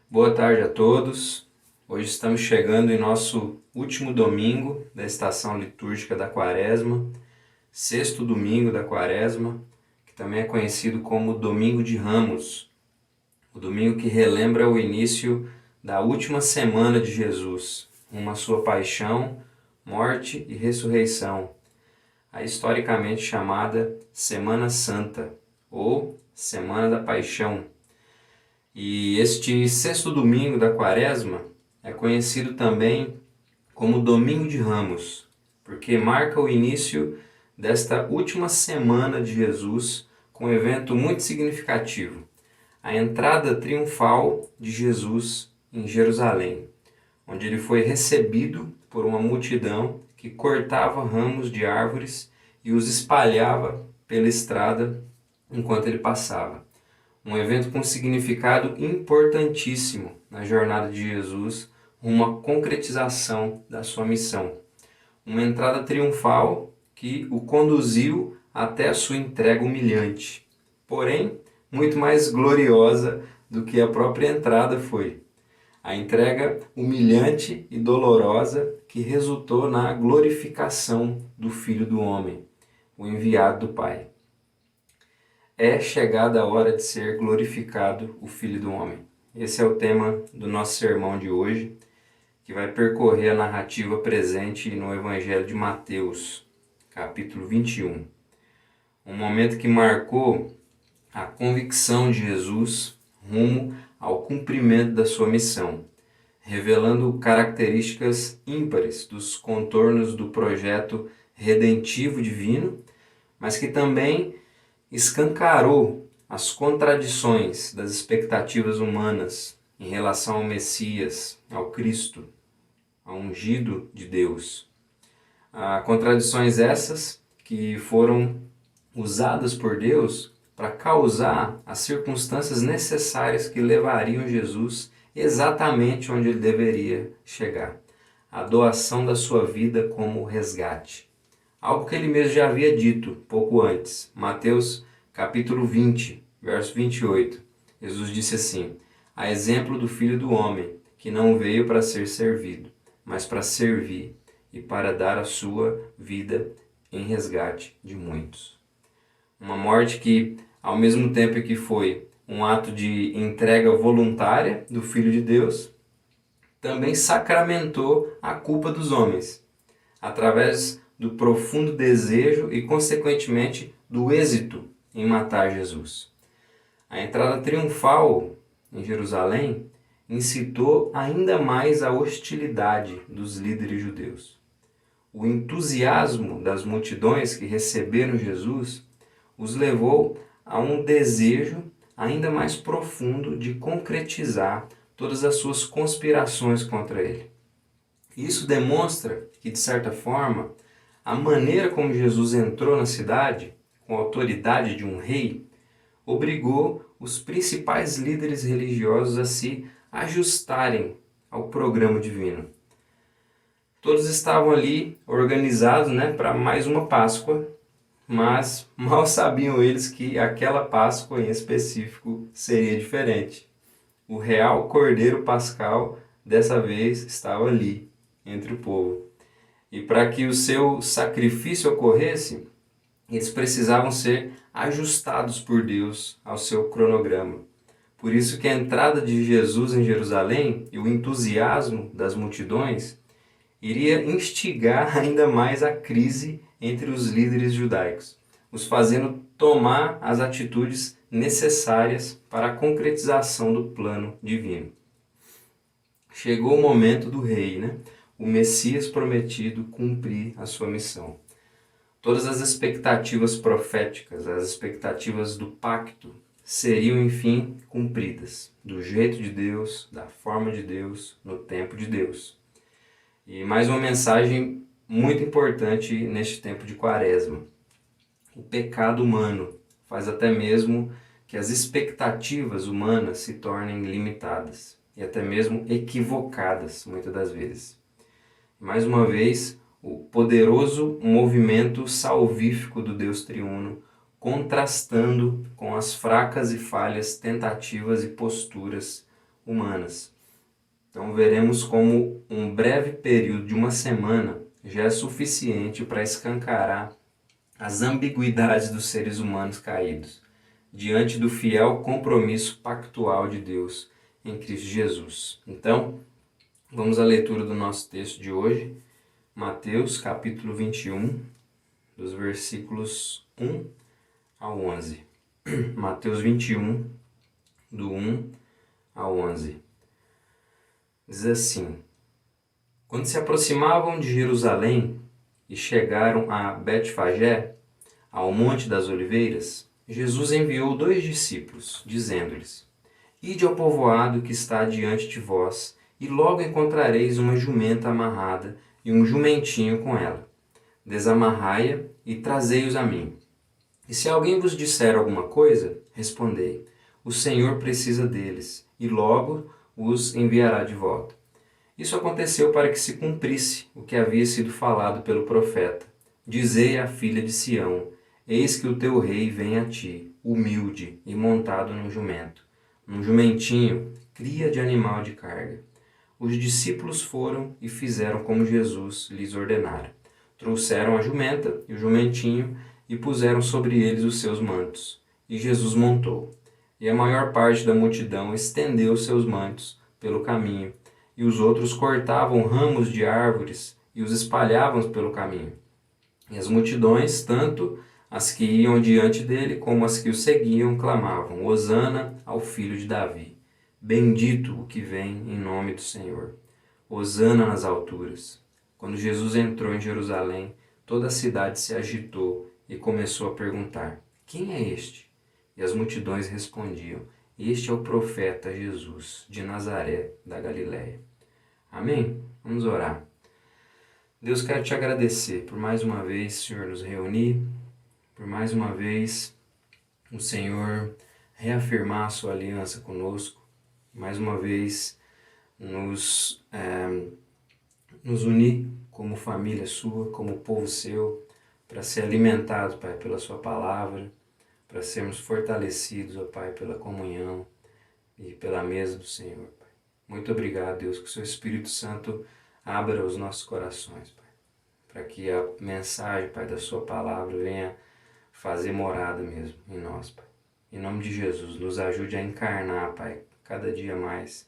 Boa tarde a todos. Hoje estamos chegando em nosso último domingo da estação litúrgica da Quaresma, sexto domingo da Quaresma, que também é conhecido como Domingo de Ramos, o domingo que relembra o início da última semana de Jesus, uma sua paixão, morte e ressurreição, a historicamente chamada Semana Santa ou Semana da Paixão. E este sexto domingo da Quaresma é conhecido também como Domingo de Ramos, porque marca o início desta última semana de Jesus com um evento muito significativo, a entrada triunfal de Jesus em Jerusalém, onde ele foi recebido por uma multidão que cortava ramos de árvores e os espalhava pela estrada enquanto ele passava. Um evento com significado importantíssimo na jornada de Jesus, uma concretização da sua missão. Uma entrada triunfal que o conduziu até a sua entrega humilhante, porém muito mais gloriosa do que a própria entrada foi. A entrega humilhante e dolorosa que resultou na glorificação do Filho do Homem, o enviado do Pai. É chegada a hora de ser glorificado o Filho do Homem. Esse é o tema do nosso sermão de hoje, que vai percorrer a narrativa presente no Evangelho de Mateus, capítulo 21. Um momento que marcou a convicção de Jesus rumo ao cumprimento da sua missão, revelando características ímpares dos contornos do projeto redentivo divino, mas que também escancarou as contradições das expectativas humanas em relação ao Messias, ao Cristo, ao ungido de Deus. Contradições essas que foram usadas por Deus para causar as circunstâncias necessárias que levariam Jesus exatamente onde ele deveria chegar. A doação da sua vida como resgate. Algo que ele mesmo já havia dito pouco antes. Mateus capítulo 20, verso 28. Jesus disse assim: a exemplo do Filho do Homem, que não veio para ser servido, mas para servir e para dar a sua vida em resgate de muitos. Uma morte que, ao mesmo tempo que foi um ato de entrega voluntária do Filho de Deus, também sacramentou a culpa dos homens, através do profundo desejo e, consequentemente, do êxito em matar Jesus. A entrada triunfal em Jerusalém incitou ainda mais a hostilidade dos líderes judeus. O entusiasmo das multidões que receberam Jesus os levou a um desejo ainda mais profundo de concretizar todas as suas conspirações contra ele. Isso demonstra que, de certa forma, a maneira como Jesus entrou na cidade, com a autoridade de um rei, obrigou os principais líderes religiosos a se ajustarem ao programa divino. Todos estavam ali organizados, para mais uma Páscoa, mas mal sabiam eles que aquela Páscoa em específico seria diferente. O real Cordeiro Pascal dessa vez estava ali, entre o povo. E para que o seu sacrifício ocorresse, eles precisavam ser ajustados por Deus ao seu cronograma. Por isso que a entrada de Jesus em Jerusalém e o entusiasmo das multidões iria instigar ainda mais a crise entre os líderes judaicos, os fazendo tomar as atitudes necessárias para a concretização do plano divino. Chegou o momento do rei, o Messias prometido, cumprir a sua missão. Todas as expectativas proféticas, as expectativas do pacto, seriam enfim cumpridas, do jeito de Deus, da forma de Deus, no tempo de Deus. E mais uma mensagem muito importante neste tempo de Quaresma. O pecado humano faz até mesmo que as expectativas humanas se tornem limitadas e até mesmo equivocadas, muitas das vezes. Mais uma vez, o poderoso movimento salvífico do Deus triuno contrastando com as fracas e falhas tentativas e posturas humanas. Então veremos como um breve período de uma semana já é suficiente para escancarar as ambiguidades dos seres humanos caídos, diante do fiel compromisso pactual de Deus em Cristo Jesus. Então, vamos à leitura do nosso texto de hoje, Mateus capítulo 21, dos versículos 1 ao 11. Mateus 21, do 1 ao 11. Diz assim: Quando se aproximavam de Jerusalém e chegaram a Betfagé, ao Monte das Oliveiras, Jesus enviou 2 discípulos, dizendo-lhes: Ide ao povoado que está diante de vós, e logo encontrareis uma jumenta amarrada e um jumentinho com ela. Desamarrai-a e trazei-os a mim. E se alguém vos disser alguma coisa, respondei: O Senhor precisa deles, e logo os enviará de volta. Isso aconteceu para que se cumprisse o que havia sido falado pelo profeta. Dizei à filha de Sião: Eis que o teu rei vem a ti, humilde e montado num jumento, num jumentinho, cria de animal de carga. Os discípulos foram e fizeram como Jesus lhes ordenara. Trouxeram a jumenta e o jumentinho e puseram sobre eles os seus mantos. E Jesus montou. E a maior parte da multidão estendeu seus mantos pelo caminho, e os outros cortavam ramos de árvores e os espalhavam pelo caminho. E as multidões, tanto as que iam diante dele como as que o seguiam, clamavam: Hosana ao filho de Davi. Bendito o que vem em nome do Senhor. Hosana nas alturas. Quando Jesus entrou em Jerusalém, toda a cidade se agitou e começou a perguntar: Quem é este? E as multidões respondiam: Este é o profeta Jesus, de Nazaré, da Galiléia. Amém? Vamos orar. Deus, quero te agradecer por mais uma vez, Senhor, nos reunir, por mais uma vez o Senhor reafirmar a sua aliança conosco, mais uma vez nos unir como família sua, como povo seu, para ser alimentados, Pai, pela sua palavra, para sermos fortalecidos, ó Pai, pela comunhão e pela mesa do Senhor, Pai. Muito obrigado, Deus, que o seu Espírito Santo abra os nossos corações, Pai, para que a mensagem, Pai, da sua palavra venha fazer morada mesmo em nós, Pai. Em nome de Jesus, nos ajude a encarnar, Pai, cada dia mais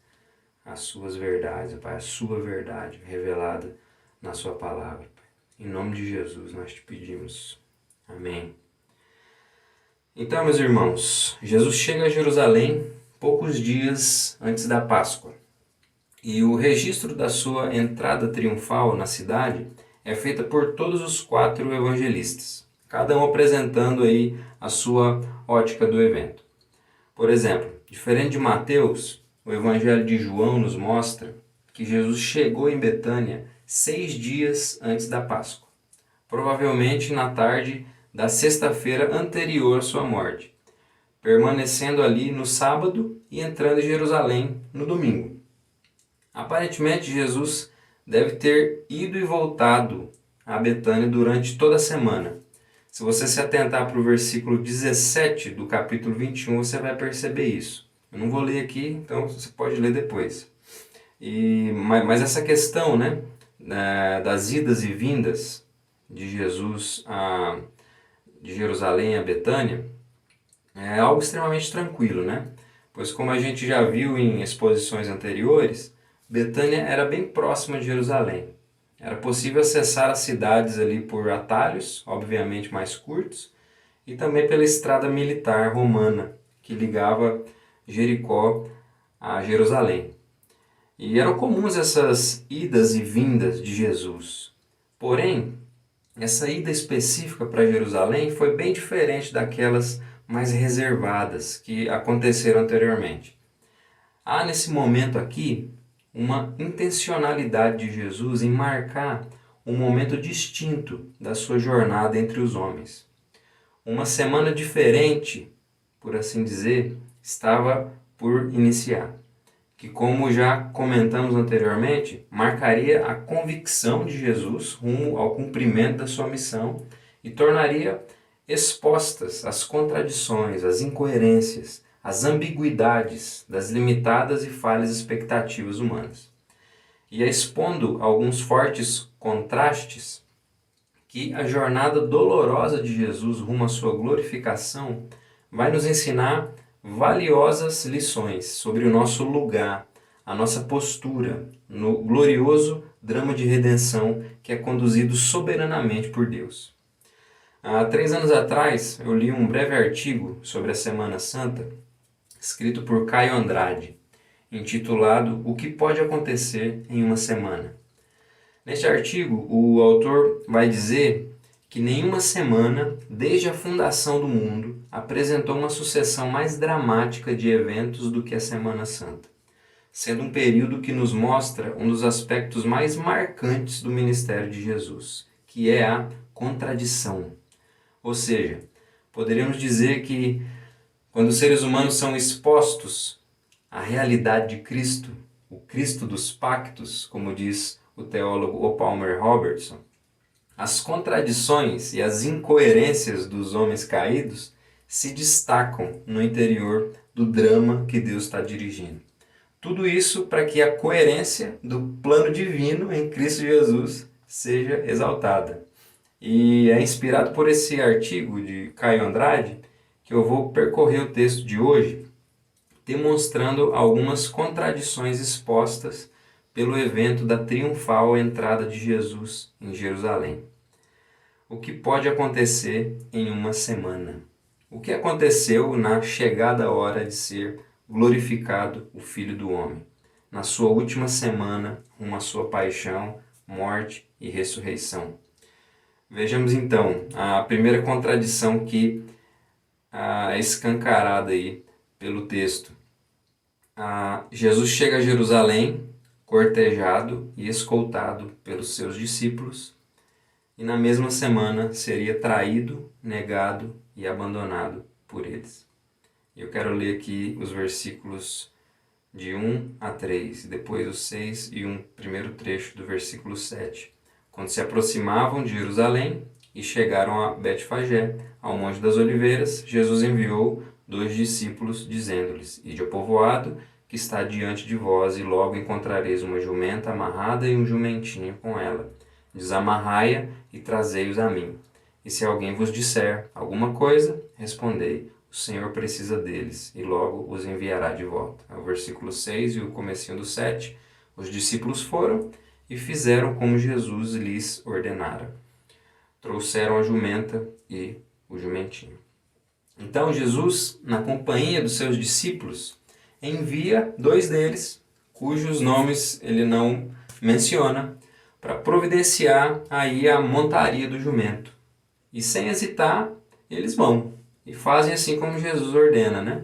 as suas verdades, Pai, a sua verdade revelada na sua palavra, Pai. Em nome de Jesus nós te pedimos. Amém. Então, meus irmãos, Jesus chega a Jerusalém poucos dias antes da Páscoa. E o registro da sua entrada triunfal na cidade é feita por todos os 4 evangelistas, cada um apresentando aí a sua ótica do evento. Por exemplo, diferente de Mateus, o Evangelho de João nos mostra que Jesus chegou em Betânia 6 dias antes da Páscoa, provavelmente na tarde da sexta-feira anterior à sua morte, permanecendo ali no sábado e entrando em Jerusalém no domingo. Aparentemente, Jesus deve ter ido e voltado a Betânia durante toda a semana. Se você se atentar para o versículo 17 do capítulo 21, você vai perceber isso. Eu não vou ler aqui, então você pode ler depois. Mas essa questão, né, das idas e vindas de Jesus de Jerusalém a Betânia é algo extremamente tranquilo, né? Pois como a gente já viu em exposições anteriores, Betânia era bem próxima de Jerusalém. Era possível acessar as cidades ali por atalhos, obviamente mais curtos, e também pela estrada militar romana, que ligava Jericó a Jerusalém. E eram comuns essas idas e vindas de Jesus. Porém, essa ida específica para Jerusalém foi bem diferente daquelas mais reservadas que aconteceram anteriormente. Há nesse momento aqui uma intencionalidade de Jesus em marcar um momento distinto da sua jornada entre os homens. Uma semana diferente, por assim dizer, estava por iniciar, que, como já comentamos anteriormente, marcaria a convicção de Jesus rumo ao cumprimento da sua missão e tornaria expostas as contradições, as incoerências as ambiguidades das limitadas e falhas expectativas humanas. E é expondo alguns fortes contrastes que a jornada dolorosa de Jesus rumo à sua glorificação vai nos ensinar valiosas lições sobre o nosso lugar, a nossa postura no glorioso drama de redenção que é conduzido soberanamente por Deus. Há 3 anos atrás, eu li um breve artigo sobre a Semana Santa, escrito por Caio Andrade, intitulado O que pode acontecer em uma semana. Neste artigo, o autor vai dizer que nenhuma semana, desde a fundação do mundo, apresentou uma sucessão mais dramática de eventos do que a Semana Santa, sendo um período que nos mostra um dos aspectos mais marcantes do ministério de Jesus, que é a contradição. Ou seja, poderíamos dizer que quando os seres humanos são expostos à realidade de Cristo, o Cristo dos pactos, como diz o teólogo O. Palmer Robertson, as contradições e as incoerências dos homens caídos se destacam no interior do drama que Deus está dirigindo. Tudo isso para que a coerência do plano divino em Cristo Jesus seja exaltada. E é inspirado por esse artigo de Caio Andrade que eu vou percorrer o texto de hoje, demonstrando algumas contradições expostas pelo evento da triunfal entrada de Jesus em Jerusalém. O que pode acontecer em uma semana? O que aconteceu na chegada a hora de ser glorificado o Filho do Homem, na sua última semana, rumo à sua paixão, morte e ressurreição? Vejamos então a primeira contradição que é escancarada aí pelo texto. Jesus chega a Jerusalém, cortejado e escoltado pelos seus discípulos, e na mesma semana seria traído, negado e abandonado por eles. Eu quero ler aqui os versículos de 1 a 3, depois os 6 e um primeiro trecho do versículo 7. Quando se aproximavam de Jerusalém e chegaram a Betfagé, ao Monte das Oliveiras, Jesus enviou 2 discípulos, dizendo-lhes: Ide ao povoado que está diante de vós, e logo encontrareis uma jumenta amarrada e um jumentinho com ela. Desamarrai-a e trazei-os a mim. E se alguém vos disser alguma coisa, respondei: o Senhor precisa deles, e logo os enviará de volta. É o versículo 6 e o comecinho do 7. Os discípulos foram e fizeram como Jesus lhes ordenara. Trouxeram a jumenta e o jumentinho. Então Jesus, na companhia dos seus discípulos, envia 2 deles, cujos nomes ele não menciona, para providenciar aí a montaria do jumento. E sem hesitar, eles vão e fazem assim como Jesus ordena, né?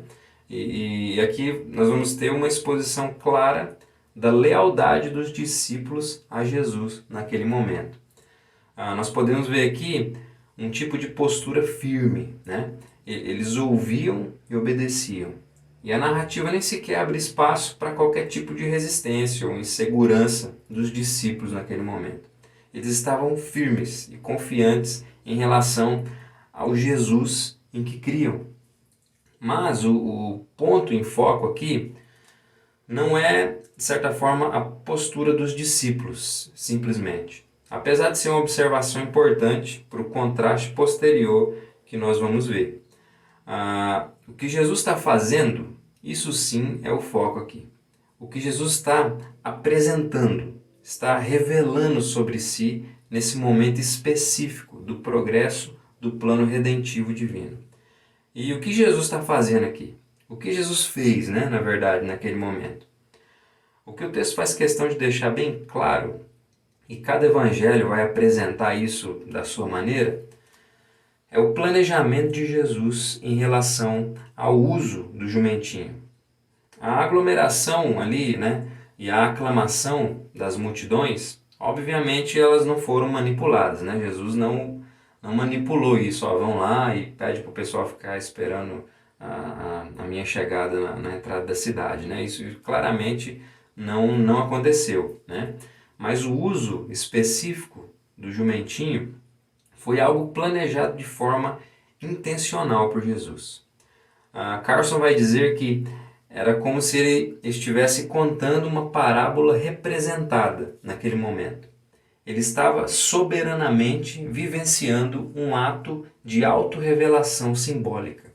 E aqui nós vamos ter uma exposição clara da lealdade dos discípulos a Jesus naquele momento. Nós podemos ver aqui um tipo de postura firme, né? Eles ouviam e obedeciam. E a narrativa nem sequer abre espaço para qualquer tipo de resistência ou insegurança dos discípulos naquele momento. Eles estavam firmes e confiantes em relação ao Jesus em que criam. Mas o ponto em foco aqui não é, de certa forma, a postura dos discípulos, simplesmente. Apesar de ser uma observação importante para o contraste posterior que nós vamos ver. O que Jesus está fazendo, isso sim é o foco aqui. O que Jesus está apresentando, está revelando sobre si nesse momento específico do progresso do plano redentivo divino. E o que Jesus está fazendo aqui? O que Jesus fez, né, na verdade, naquele momento? O que o texto faz questão de deixar bem claro, e cada evangelho vai apresentar isso da sua maneira, é o planejamento de Jesus em relação ao uso do jumentinho. A aglomeração ali, né, e a aclamação das multidões, obviamente elas não foram manipuladas, né? Jesus não manipulou isso, vão lá e pede para o pessoal ficar esperando a minha chegada na entrada da cidade, né? Isso claramente não aconteceu, né? Mas o uso específico do jumentinho foi algo planejado de forma intencional por Jesus. Carson vai dizer que era como se ele estivesse contando uma parábola representada naquele momento. Ele estava soberanamente vivenciando um ato de autorrevelação simbólica.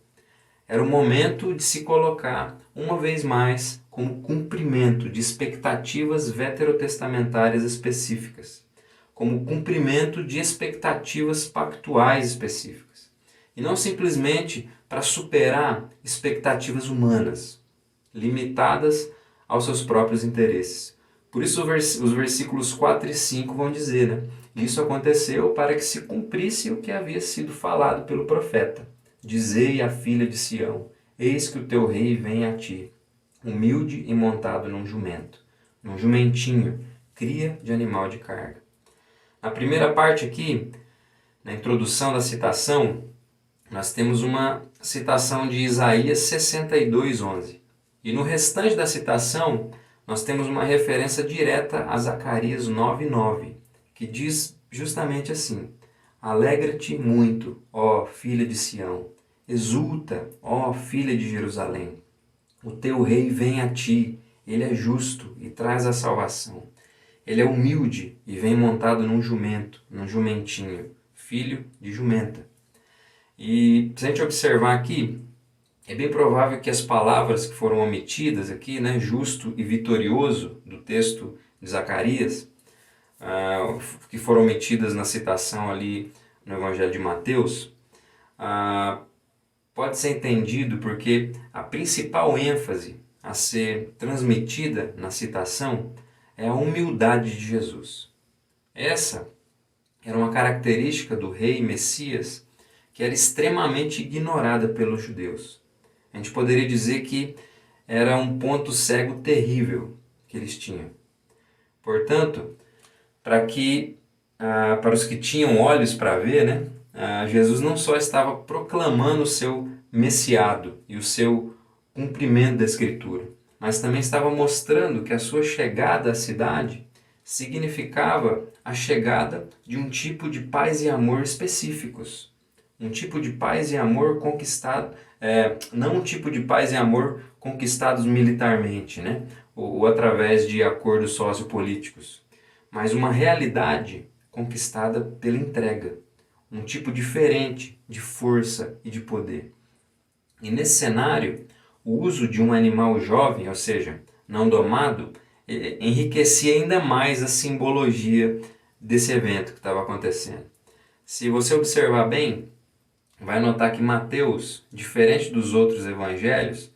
Era o momento de se colocar, uma vez mais, como cumprimento de expectativas veterotestamentárias específicas, como cumprimento de expectativas pactuais específicas, e não simplesmente para superar expectativas humanas, limitadas aos seus próprios interesses. Por isso os versículos 4 e 5 vão dizer, né? Isso aconteceu para que se cumprisse o que havia sido falado pelo profeta. Dizei à filha de Sião, eis que o teu rei vem a ti, humilde e montado num jumento, num jumentinho, cria de animal de carga. Na primeira parte aqui, na introdução da citação, nós temos uma citação de Isaías 62:11. E no restante da citação, nós temos uma referência direta a Zacarias 9:9, que diz justamente assim: Alegra-te muito, ó filha de Sião, exulta, ó filha de Jerusalém. O teu rei vem a ti, ele é justo e traz a salvação. Ele é humilde e vem montado num jumento, num jumentinho, filho de jumenta. E se a gente observar aqui, é bem provável que as palavras que foram omitidas aqui, né, justo e vitorioso, do texto de Zacarias, que foram omitidas na citação ali no Evangelho de Mateus, pode ser entendido porque a principal ênfase a ser transmitida na citação é a humildade de Jesus. Essa era uma característica do rei Messias que era extremamente ignorada pelos judeus. A gente poderia dizer que era um ponto cego terrível que eles tinham. Portanto, para os que tinham olhos para ver, né, Jesus não só estava proclamando o seu messiado e o seu cumprimento da Escritura, mas também estava mostrando que a sua chegada à cidade significava a chegada de um tipo de paz e amor específicos. Um tipo de paz e amor conquistado, não um tipo de paz e amor conquistados militarmente, né? ou através de acordos sociopolíticos, mas uma realidade conquistada pela entrega, um tipo diferente de força e de poder. E nesse cenário, o uso de um animal jovem, ou seja, não domado, enriquecia ainda mais a simbologia desse evento que estava acontecendo. Se você observar bem, vai notar que Mateus, diferente dos outros evangelhos,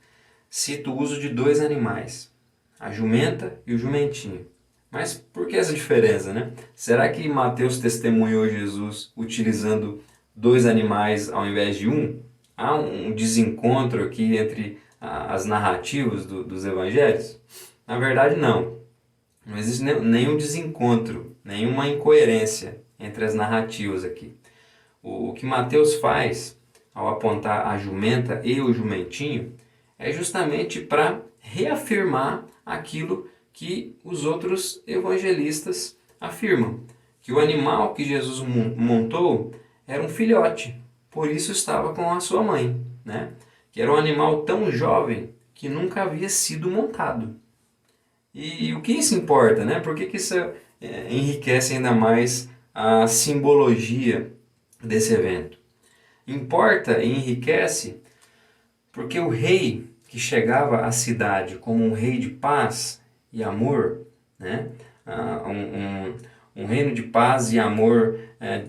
cita o uso de dois animais, a jumenta e o jumentinho. Mas por que essa diferença, né? Será que Mateus testemunhou Jesus utilizando dois animais ao invés de um? Há um desencontro aqui entre as narrativas dos evangelhos? Na verdade, não. Não existe nenhum desencontro, nenhuma incoerência entre as narrativas aqui. O que Mateus faz ao apontar a jumenta e o jumentinho é justamente para reafirmar aquilo que os outros evangelistas afirmam, que o animal que Jesus montou era um filhote, por isso estava com a sua mãe, né? Que era um animal tão jovem que nunca havia sido montado. E o que isso importa, né? Por que isso enriquece ainda mais a simbologia desse evento? Importa e enriquece porque o rei que chegava à cidade como um rei de paz e amor, né? Um reino de paz e amor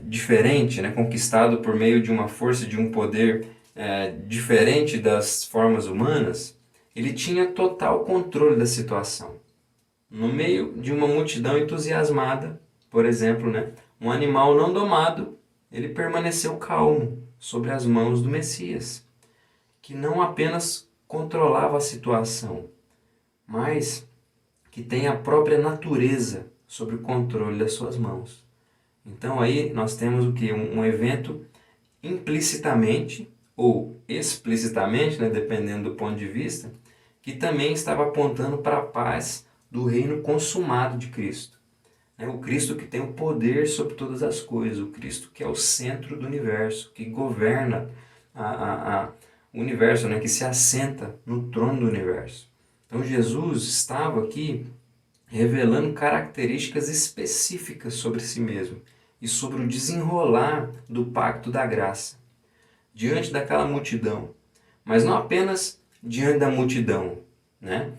diferente, né? Conquistado por meio de uma força, de um poder diferente das formas humanas, ele tinha total controle da situação. No meio de uma multidão entusiasmada, por exemplo, né? Um animal não domado, ele permaneceu calmo sobre as mãos do Messias, que não apenas controlava a situação, mas que tem a própria natureza sob o controle das suas mãos. Então aí nós temos o que? Um evento implicitamente ou explicitamente, né, dependendo do ponto de vista, que também estava apontando para a paz do reino consumado de Cristo. O Cristo que tem o poder sobre todas as coisas, o Cristo que é o centro do universo, que governa o universo, né, que se assenta no trono do universo. Então Jesus estava aqui revelando características específicas sobre si mesmo e sobre o desenrolar do pacto da graça diante daquela multidão. Mas não apenas diante da multidão, né?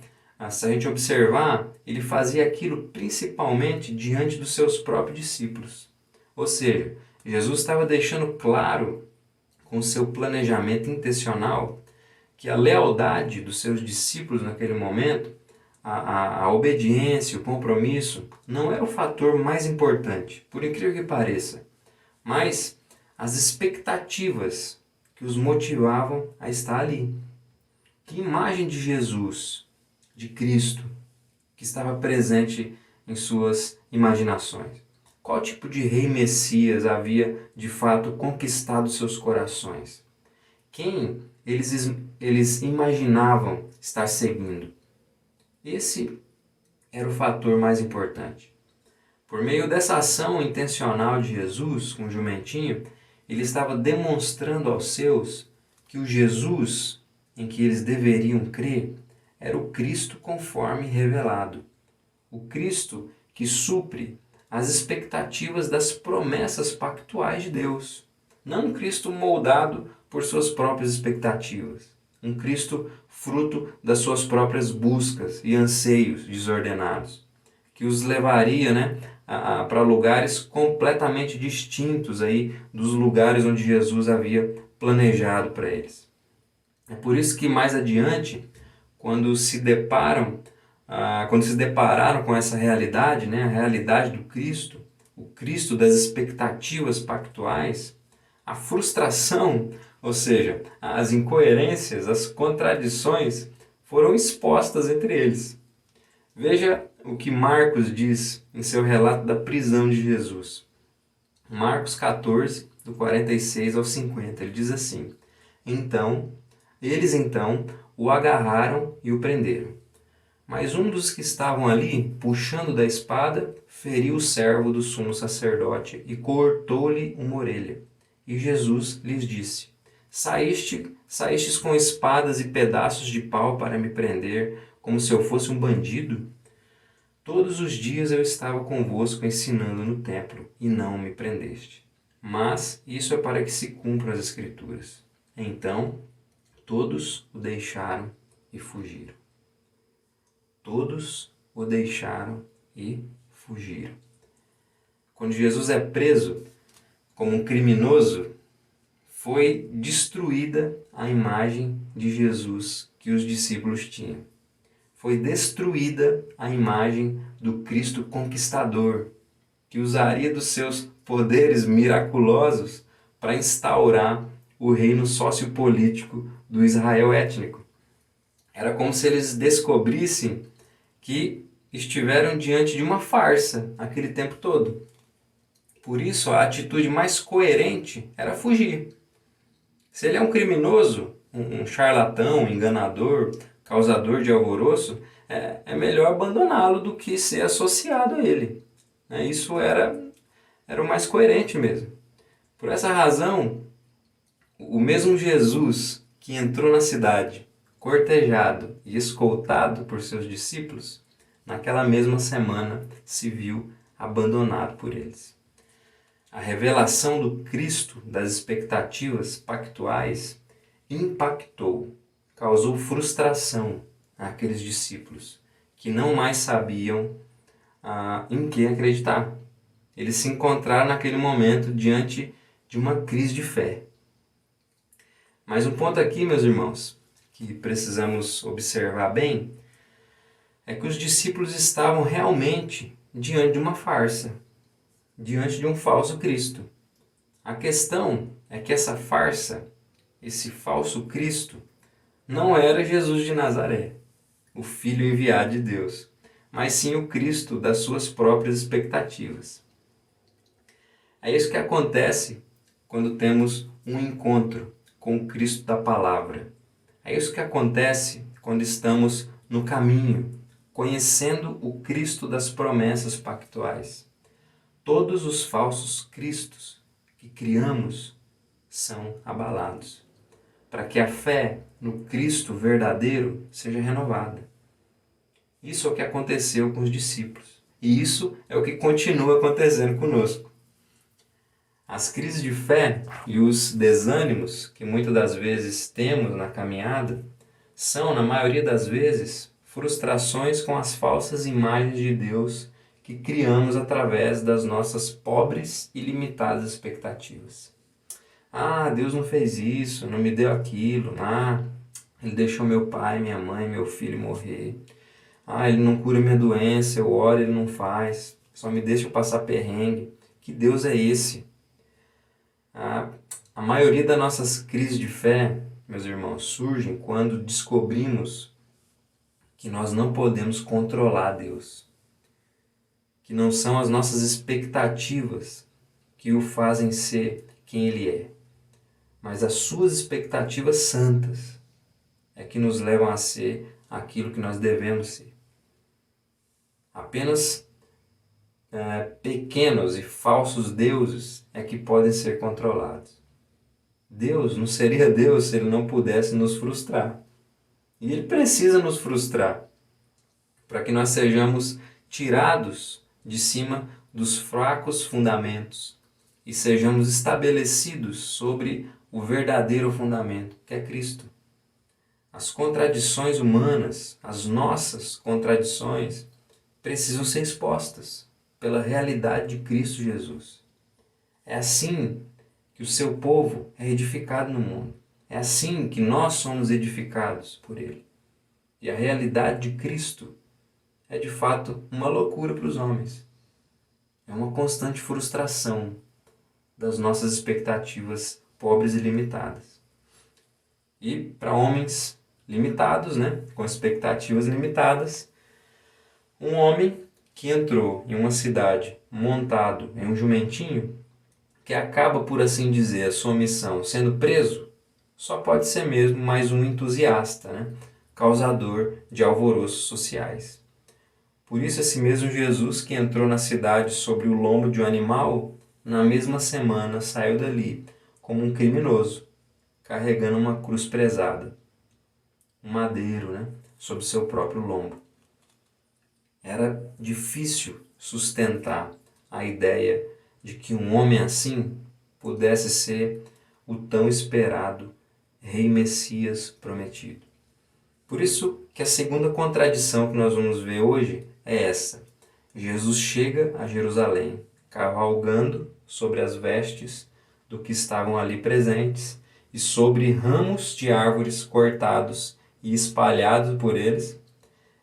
Se a gente observar, ele fazia aquilo principalmente diante dos seus próprios discípulos. Ou seja, Jesus estava deixando claro com seu planejamento intencional que a lealdade dos seus discípulos naquele momento, a obediência, o compromisso, não era o fator mais importante, por incrível que pareça, mas as expectativas que os motivavam a estar ali. Que imagem de Jesus, de Cristo, que estava presente em suas imaginações? Qual tipo de rei Messias havia de fato conquistado seus corações? Quem eles imaginavam estar seguindo? Esse era o fator mais importante. Por meio dessa ação intencional de Jesus com o jumentinho, ele estava demonstrando aos seus que o Jesus em que eles deveriam crer era o Cristo conforme revelado. O Cristo que supre as expectativas das promessas pactuais de Deus. Não um Cristo moldado por suas próprias expectativas. Um Cristo fruto das suas próprias buscas e anseios desordenados, que os levaria, né, para lugares completamente distintos aí dos lugares onde Jesus havia planejado para eles. É por isso que mais adiante, quando se depararam com essa realidade, né, a realidade do Cristo, o Cristo das expectativas pactuais, a frustração, ou seja, as incoerências, as contradições foram expostas entre eles. Veja o que Marcos diz em seu relato da prisão de Jesus. Marcos 14, do 46 ao 50, ele diz assim: Eles o agarraram e o prenderam. Mas um dos que estavam ali, puxando da espada, feriu o servo do sumo sacerdote e cortou-lhe uma orelha. E Jesus lhes disse: Saístes com espadas e pedaços de pau para me prender, como se eu fosse um bandido? Todos os dias eu estava convosco ensinando no templo, e não me prendeste. Mas isso é para que se cumpram as Escrituras. Então todos o deixaram e fugiram. Todos o deixaram e fugiram. Quando Jesus é preso como um criminoso, foi destruída a imagem de Jesus que os discípulos tinham. Foi destruída a imagem do Cristo conquistador, que usaria dos seus poderes miraculosos para instaurar o reino sociopolítico do Israel étnico. Era como se eles descobrissem que estiveram diante de uma farsa aquele tempo todo. Por isso, a atitude mais coerente era fugir. Se ele é um criminoso, um charlatão, um enganador, causador de alvoroço, é melhor abandoná-lo do que ser associado a ele. Isso era o mais coerente mesmo. Por essa razão, o mesmo Jesus que entrou na cidade, cortejado e escoltado por seus discípulos, naquela mesma semana se viu abandonado por eles. A revelação do Cristo das expectativas pactuais impactou, causou frustração àqueles discípulos que não mais sabiam em que acreditar. Eles se encontraram naquele momento diante de uma crise de fé. Mas um ponto aqui, meus irmãos, que precisamos observar bem, é que os discípulos estavam realmente diante de uma farsa, diante de um falso Cristo. A questão é que essa farsa, esse falso Cristo, não era Jesus de Nazaré, o Filho enviado de Deus, mas sim o Cristo das suas próprias expectativas. É isso que acontece quando temos um encontro com o Cristo da Palavra. É isso que acontece quando estamos no caminho, conhecendo o Cristo das promessas pactuais. Todos os falsos cristos que criamos são abalados. para que a fé no Cristo verdadeiro seja renovada. Isso é o que aconteceu com os discípulos. E isso é o que continua acontecendo conosco. As crises de fé e os desânimos que muitas das vezes temos na caminhada são, na maioria das vezes, frustrações com as falsas imagens de Deus que criamos através das nossas pobres e limitadas expectativas. Ah, Deus não fez isso, não me deu aquilo. Ah, Ele deixou meu pai, minha mãe, meu filho morrer. Ah, Ele não cura minha doença, eu oro, Ele não faz. Só me deixa eu passar perrengue. Que Deus é esse? A maioria das nossas crises de fé, meus irmãos, surgem quando descobrimos que nós não podemos controlar Deus. Que não são as nossas expectativas que o fazem ser quem Ele é, mas as suas expectativas santas é que nos levam a ser aquilo que nós devemos ser. Apenas pequenos e falsos deuses é que podem ser controlados. Deus não seria Deus se Ele não pudesse nos frustrar. E Ele precisa nos frustrar para que nós sejamos tirados de cima dos fracos fundamentos e sejamos estabelecidos sobre o verdadeiro fundamento, que é Cristo. As contradições humanas, as nossas contradições, precisam ser expostas pela realidade de Cristo Jesus. É assim que o seu povo é edificado no mundo. É assim que nós somos edificados por Ele. E a realidade de Cristo é de fato uma loucura para os homens. É uma constante frustração das nossas expectativas pobres e limitadas. E para homens limitados, com expectativas limitadas, um homem que entrou em uma cidade montado em um jumentinho, que acaba, por assim dizer, a sua missão sendo preso, só pode ser mesmo mais um entusiasta, causador de alvoroços sociais. Por isso esse mesmo Jesus que entrou na cidade sobre o lombo de um animal, na mesma semana saiu dali como um criminoso, carregando uma cruz pesada, um madeiro, sobre seu próprio lombo. Era difícil sustentar a ideia de que um homem assim pudesse ser o tão esperado Rei Messias prometido. Por isso que a segunda contradição que nós vamos ver hoje é essa. Jesus chega a Jerusalém, cavalgando sobre as vestes do que estavam ali presentes e sobre ramos de árvores cortados e espalhados por eles,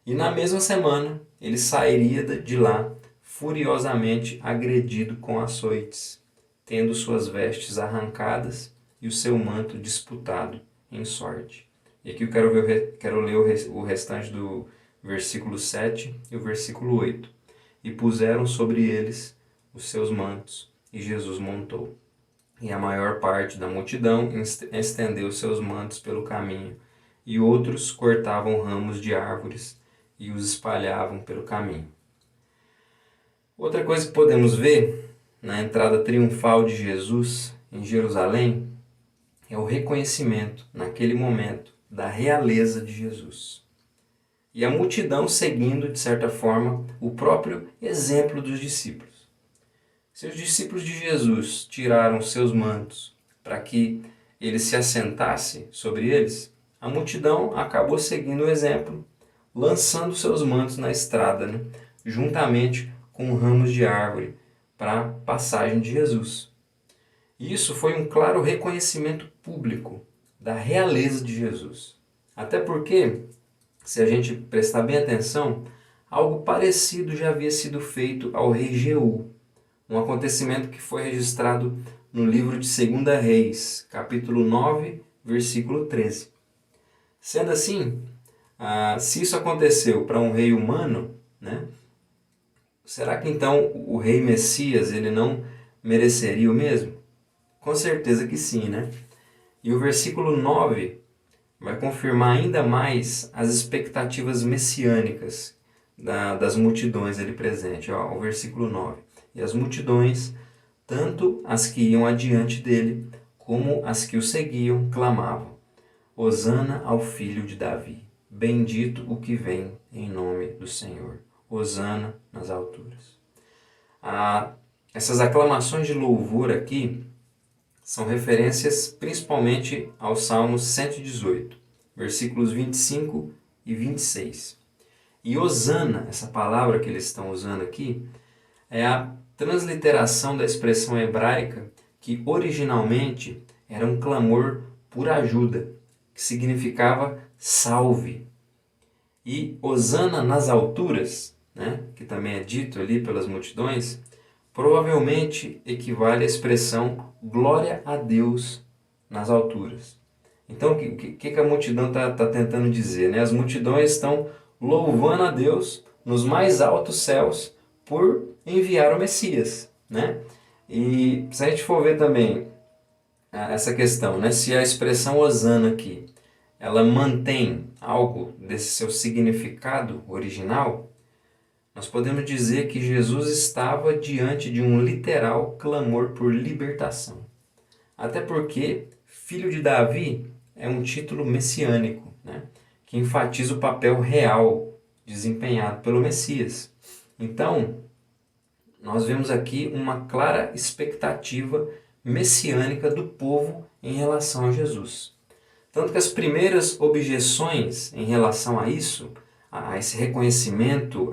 e na mesma semana ele sairia de lá furiosamente agredido com açoites, tendo suas vestes arrancadas e o seu manto disputado em sorte. E aqui eu quero ler o restante do versículo 7 e o versículo 8. E puseram sobre eles os seus mantos, e Jesus montou. E a maior parte da multidão estendeu seus mantos pelo caminho, e outros cortavam ramos de árvores e os espalhavam pelo caminho. Outra coisa que podemos ver na entrada triunfal de Jesus em Jerusalém é o reconhecimento, naquele momento, da realeza de Jesus. E a multidão seguindo, de certa forma, o próprio exemplo dos discípulos. Se os discípulos de Jesus tiraram seus mantos para que ele se assentasse sobre eles, a multidão acabou seguindo o exemplo, lançando seus mantos na estrada, juntamente com ramos de árvore, para a passagem de Jesus. E isso foi um claro reconhecimento público da realeza de Jesus. Até porque, se a gente prestar bem atenção, algo parecido já havia sido feito ao rei Jeú, um acontecimento que foi registrado no livro de 2 Reis, capítulo 9, versículo 13. Sendo assim, se isso aconteceu para um rei humano, será que então o rei Messias ele não mereceria o mesmo? Com certeza que sim, E o versículo 9 vai confirmar ainda mais as expectativas messiânicas das multidões ali presentes. O versículo 9. E as multidões, tanto as que iam adiante dele, como as que o seguiam, clamavam: Hosana ao filho de Davi. Bendito o que vem em nome do Senhor. Hosana nas alturas. Essas aclamações de louvor aqui são referências principalmente ao Salmo 118, versículos 25 e 26. E Hosana, essa palavra que eles estão usando aqui, é a transliteração da expressão hebraica que originalmente era um clamor por ajuda, que significava salve. E Hosana nas alturas, né, que também é dito ali pelas multidões, provavelmente equivale à expressão glória a Deus nas alturas. Então, o que a multidão está tentando dizer? Né? As multidões estão louvando a Deus nos mais altos céus por enviar o Messias. Né? E se a gente for ver também essa questão, né? Se a expressão Hosana aqui, ela mantém algo desse seu significado original, nós podemos dizer que Jesus estava diante de um literal clamor por libertação. Até porque filho de Davi é um título messiânico, né? Que enfatiza o papel real desempenhado pelo Messias. Então, nós vemos aqui uma clara expectativa messiânica do povo em relação a Jesus. Tanto que as primeiras objeções em relação a isso, a esse reconhecimento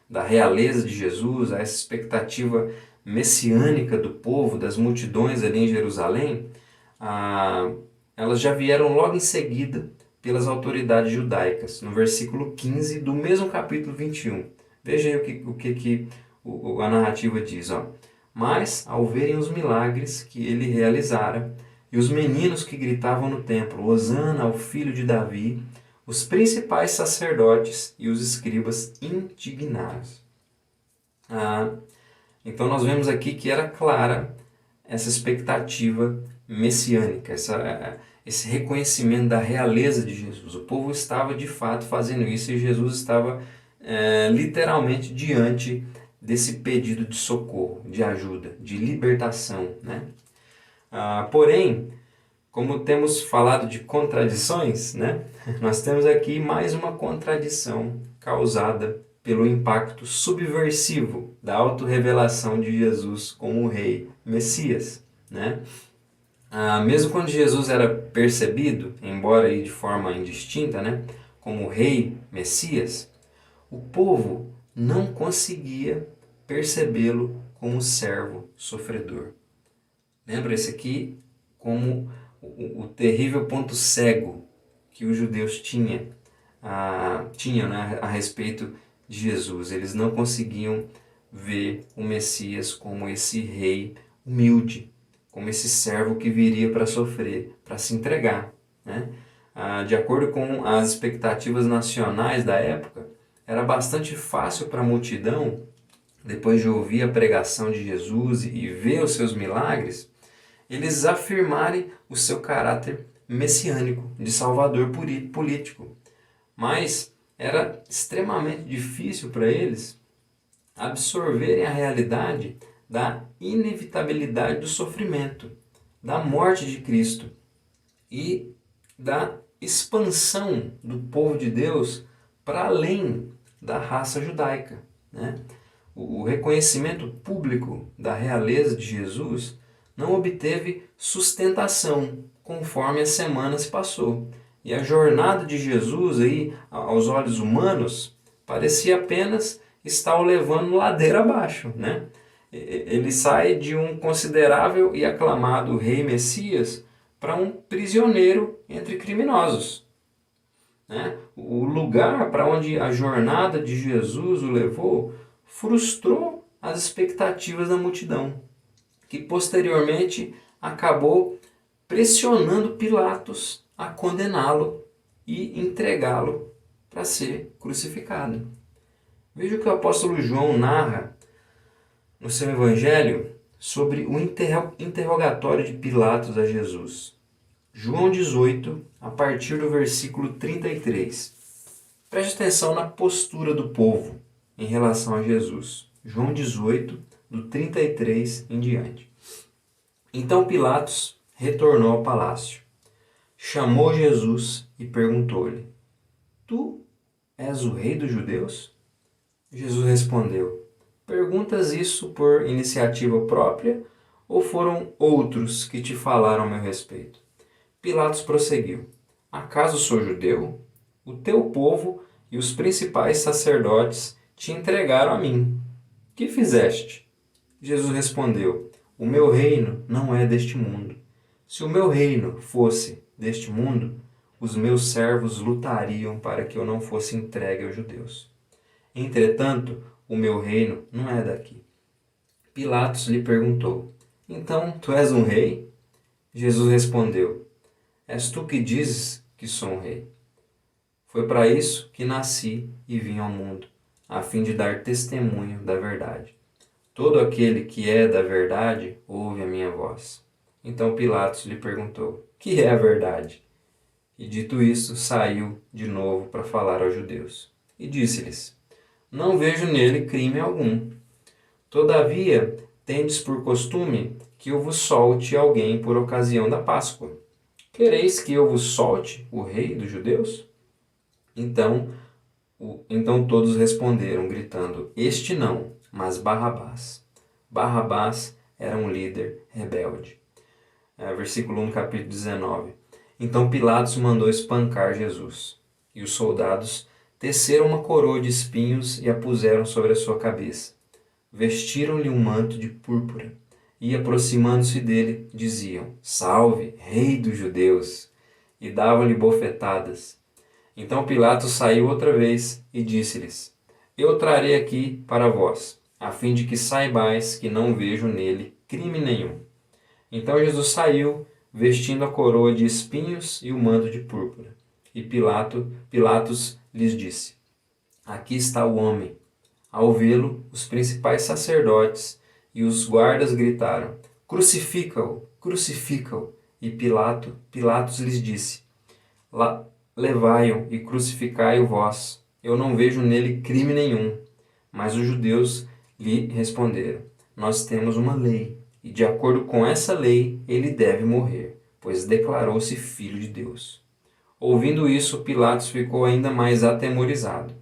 da realeza de Jesus, a essa expectativa messiânica do povo, das multidões ali em Jerusalém, elas já vieram logo em seguida pelas autoridades judaicas, no versículo 15 do mesmo capítulo 21. Veja aí o que a narrativa diz. Ó. Mas, ao verem os milagres que ele realizara, e os meninos que gritavam no templo, Hosana ao filho de Davi, os principais sacerdotes e os escribas indignaram-se. Então nós vemos aqui que era clara essa expectativa messiânica, esse reconhecimento da realeza de Jesus. O povo estava de fato fazendo isso e Jesus estava literalmente diante desse pedido de socorro, de ajuda, de libertação. Né? Porém, como temos falado de contradições, né? Nós temos aqui mais uma contradição causada pelo impacto subversivo da autorrevelação de Jesus como o rei Messias. Né? Mesmo quando Jesus era percebido, embora aí de forma indistinta, né? Como o rei Messias, o povo não conseguia percebê-lo como servo sofredor. Lembra esse aqui como o terrível ponto cego que os judeus tinham né, a respeito de Jesus. Eles não conseguiam ver o Messias como esse rei humilde, como esse servo que viria para sofrer, para se entregar. Né? De acordo com as expectativas nacionais da época, era bastante fácil para a multidão, depois de ouvir a pregação de Jesus e ver os seus milagres, eles afirmarem o seu caráter messiânico, de salvador político. Mas era extremamente difícil para eles absorverem a realidade da inevitabilidade do sofrimento, da morte de Cristo e da expansão do povo de Deus para além da raça judaica. Né? O reconhecimento público da realeza de Jesus não obteve sustentação conforme a semana se passou. E a jornada de Jesus, aí, aos olhos humanos, parecia apenas estar o levando ladeira abaixo. Né? Ele sai de um considerável e aclamado rei Messias para um prisioneiro entre criminosos. Né? O lugar para onde a jornada de Jesus o levou frustrou as expectativas da multidão, que posteriormente acabou pressionando Pilatos a condená-lo e entregá-lo para ser crucificado. Veja o que o apóstolo João narra no seu evangelho sobre o interrogatório de Pilatos a Jesus. João 18, a partir do versículo 33. Preste atenção na postura do povo em relação a Jesus. João 18, do 33 em diante. Então Pilatos retornou ao palácio. chamou Jesus e perguntou-lhe: Tu és o rei dos judeus? Jesus respondeu: Perguntas isso por iniciativa própria ou foram outros que te falaram a meu respeito? Pilatos prosseguiu: Acaso sou judeu? O teu povo e os principais sacerdotes te entregaram a mim. Que fizeste? Jesus respondeu: O meu reino não é deste mundo. Se o meu reino fosse deste mundo, os meus servos lutariam para que eu não fosse entregue aos judeus. Entretanto, o meu reino não é daqui. Pilatos lhe perguntou: Então tu és um rei? Jesus respondeu: És tu que dizes que sou um rei. Foi para isso que nasci e vim ao mundo, a fim de dar testemunho da verdade. Todo aquele que é da verdade ouve a minha voz. Então Pilatos lhe perguntou: Que é a verdade? E dito isso, saiu de novo para falar aos judeus. E disse-lhes: Não vejo nele crime algum. Todavia, tendes por costume que eu vos solte alguém por ocasião da Páscoa. Quereis que eu vos solte o rei dos judeus? Então, então todos responderam, gritando: Este não, mas Barrabás. Barrabás era um líder rebelde. Versículo 1, capítulo 19. Então Pilatos mandou espancar Jesus. E os soldados teceram uma coroa de espinhos e a puseram sobre a sua cabeça. Vestiram-lhe um manto de púrpura e, aproximando-se dele, diziam: Salve, rei dos judeus! E davam-lhe bofetadas. Então Pilatos saiu outra vez e disse-lhes: Eu trarei aqui para vós, a fim de que saibais que não vejo nele crime nenhum. Então Jesus saiu, vestindo a coroa de espinhos e o manto de púrpura. E Pilatos lhes disse: Aqui está o homem. Ao vê-lo, os principais sacerdotes e os guardas gritaram: Crucifica-o! Crucifica-o! E Pilatos lhes disse: Levai-o e crucificai-o vós. Eu não vejo nele crime nenhum. Mas os judeus lhe responderam: Nós temos uma lei, e de acordo com essa lei ele deve morrer, pois declarou-se filho de Deus. Ouvindo isso, Pilatos ficou ainda mais atemorizado.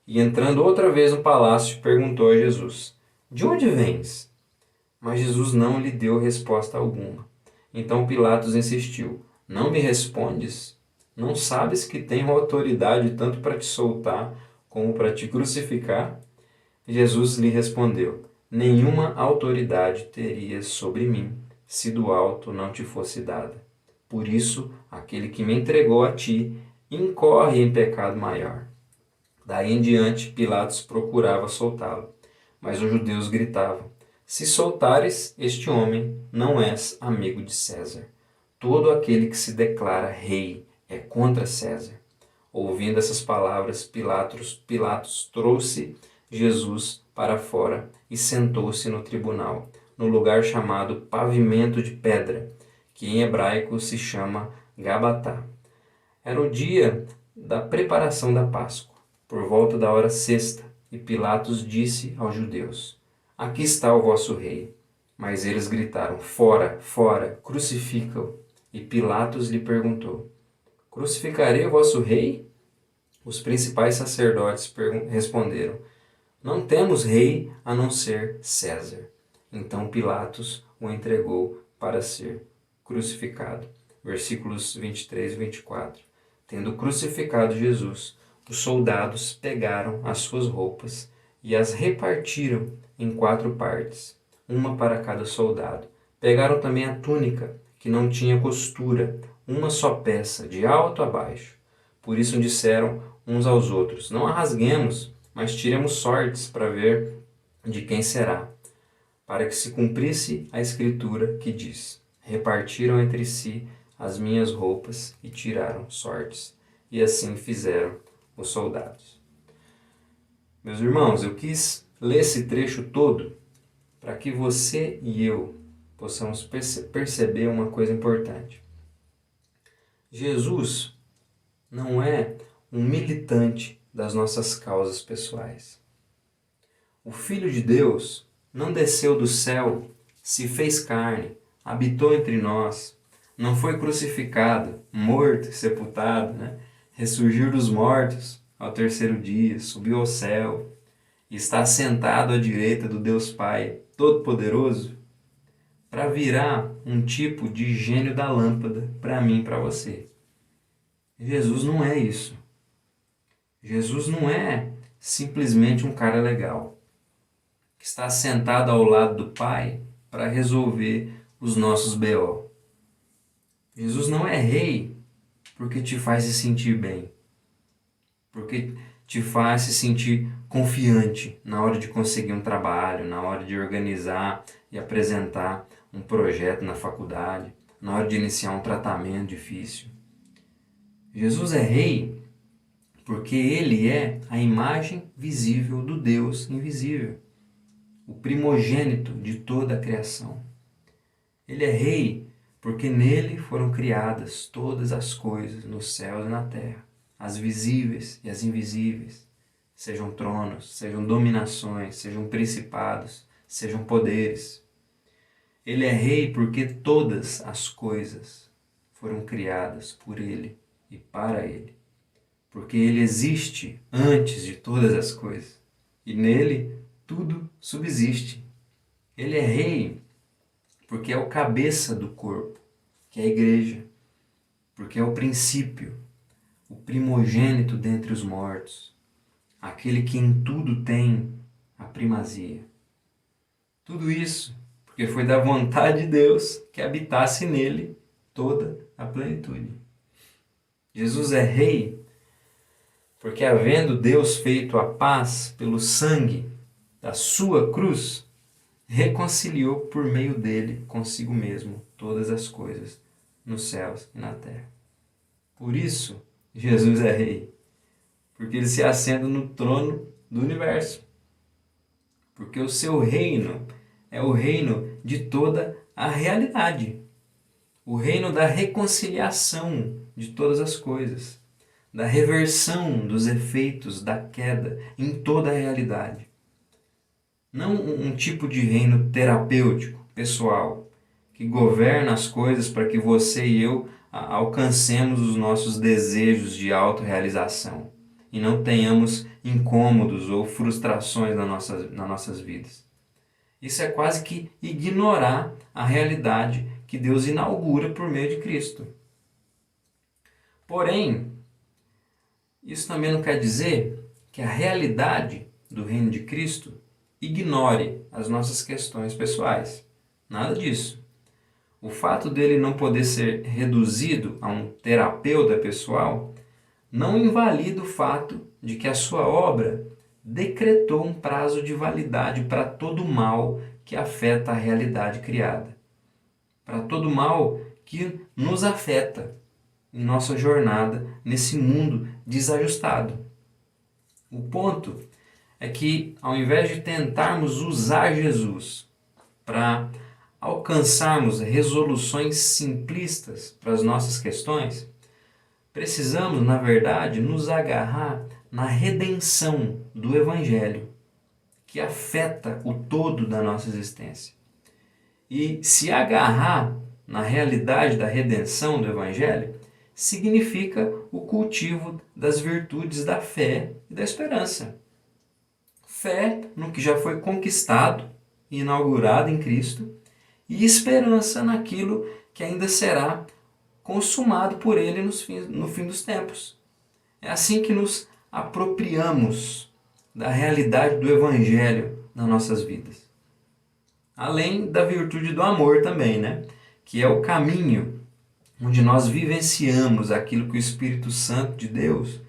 E entrando outra vez no palácio, perguntou a Jesus: De onde vens? Mas Jesus não lhe deu resposta alguma. Então Pilatos insistiu: Não me respondes? Não sabes que tenho autoridade tanto para te soltar como para te crucificar? Jesus lhe respondeu: Nenhuma autoridade terias sobre mim, se do alto não te fosse dada. Por isso, aquele que me entregou a ti incorre em pecado maior. Daí em diante, Pilatos procurava soltá-lo, mas os judeus gritavam: Se soltares este homem, não és amigo de César. Todo aquele que se declara rei é contra César. Ouvindo essas palavras, Pilatos trouxe Jesus para fora e sentou-se no tribunal, no lugar chamado Pavimento de Pedra, que em hebraico se chama Gabatá. Era o dia da preparação da Páscoa, por volta da hora sexta, e Pilatos disse aos judeus: Aqui está o vosso rei. Mas eles gritaram: Fora, fora, crucifica-o. E Pilatos lhe perguntou: Crucificarei o vosso rei? Os principais sacerdotes responderam: Não temos rei a não ser César. Então Pilatos o entregou para ser crucificado. Versículos 23 e 24. Tendo crucificado Jesus, os soldados pegaram as suas roupas e as repartiram em 4 partes, uma para cada soldado. Pegaram também a túnica, que não tinha costura, uma só peça, de alto a baixo. Por isso disseram uns aos outros: Não a rasguemos, mas tiremos sortes para ver de quem será, para que se cumprisse a escritura que diz: Repartiram entre si as minhas roupas e tiraram sortes. E assim fizeram os soldados. Meus irmãos, eu quis ler esse trecho todo para que você e eu possamos perceber uma coisa importante. Jesus não é um militante das nossas causas pessoais. O Filho de Deus não desceu do céu, se fez carne, habitou entre nós, não foi crucificado, morto, sepultado, né? Ressurgiu dos mortos ao terceiro dia, subiu ao céu e está sentado à direita do Deus Pai Todo-Poderoso para virar um tipo de gênio da lâmpada para mim e para você. Jesus não é isso. Jesus não é simplesmente um cara legal que está sentado ao lado do Pai para resolver os nossos BO. Jesus não é rei porque te faz se sentir bem, porque te faz se sentir confiante na hora de conseguir um trabalho, na hora de organizar e apresentar um projeto na faculdade, na hora de iniciar um tratamento difícil. Jesus é rei porque ele é a imagem visível do Deus invisível, o primogênito de toda a criação. Ele é rei porque nele foram criadas todas as coisas nos céus e na terra, as visíveis e as invisíveis, sejam tronos, sejam dominações, sejam principados, sejam poderes. Ele é rei porque todas as coisas foram criadas por ele e para ele, porque ele existe antes de todas as coisas e nele tudo subsiste. Ele é rei porque é o cabeça do corpo, que é a igreja, porque é o princípio, o primogênito dentre os mortos, aquele que em tudo tem a primazia. Tudo isso porque foi da vontade de Deus que habitasse nele toda a plenitude. Jesus é rei porque, havendo Deus feito a paz pelo sangue da sua cruz, reconciliou por meio dele consigo mesmo todas as coisas nos céus e na terra. Por isso, Jesus é rei, porque ele se assenta no trono do universo. Porque o seu reino é o reino de toda a realidade, o reino da reconciliação de todas as coisas, da reversão dos efeitos da queda em toda a realidade. Não um tipo de reino terapêutico, pessoal, que governa as coisas para que você e eu alcancemos os nossos desejos de autorrealização e não tenhamos incômodos ou frustrações nas nossas vidas. Isso é quase que ignorar a realidade que Deus inaugura por meio de Cristo. Porém, isso também não quer dizer que a realidade do reino de Cristo ignore as nossas questões pessoais. Nada disso. O fato dele não poder ser reduzido a um terapeuta pessoal não invalida o fato de que a sua obra decretou um prazo de validade para todo mal que afeta a realidade criada, para todo mal que nos afeta em nossa jornada nesse mundo desajustado. O ponto é que, ao invés de tentarmos usar Jesus para alcançarmos resoluções simplistas para as nossas questões, precisamos, na verdade, nos agarrar na redenção do Evangelho, que afeta o todo da nossa existência. E se agarrar na realidade da redenção do Evangelho significa o cultivo das virtudes da fé e da esperança. Fé no que já foi conquistado e inaugurado em Cristo e esperança naquilo que ainda será consumado por Ele no fim dos tempos. É assim que nos apropriamos da realidade do Evangelho nas nossas vidas. Além da virtude do amor também, né? Que é o caminho onde nós vivenciamos aquilo que o Espírito Santo de Deus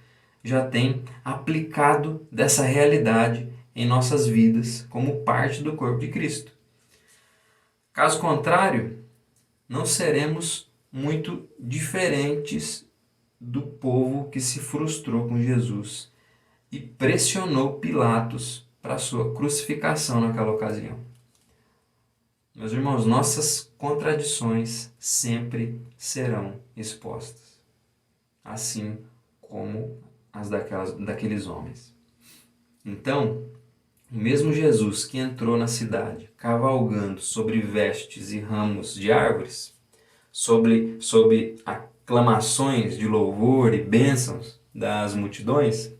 já tem aplicado dessa realidade em nossas vidas como parte do corpo de Cristo. Caso contrário, não seremos muito diferentes do povo que se frustrou com Jesus e pressionou Pilatos para a sua crucificação naquela ocasião. Meus irmãos, nossas contradições sempre serão expostas, assim como as daqueles homens. Então, o mesmo Jesus que entrou na cidade cavalgando sobre vestes e ramos de árvores sob aclamações de louvor e bênçãos das multidões,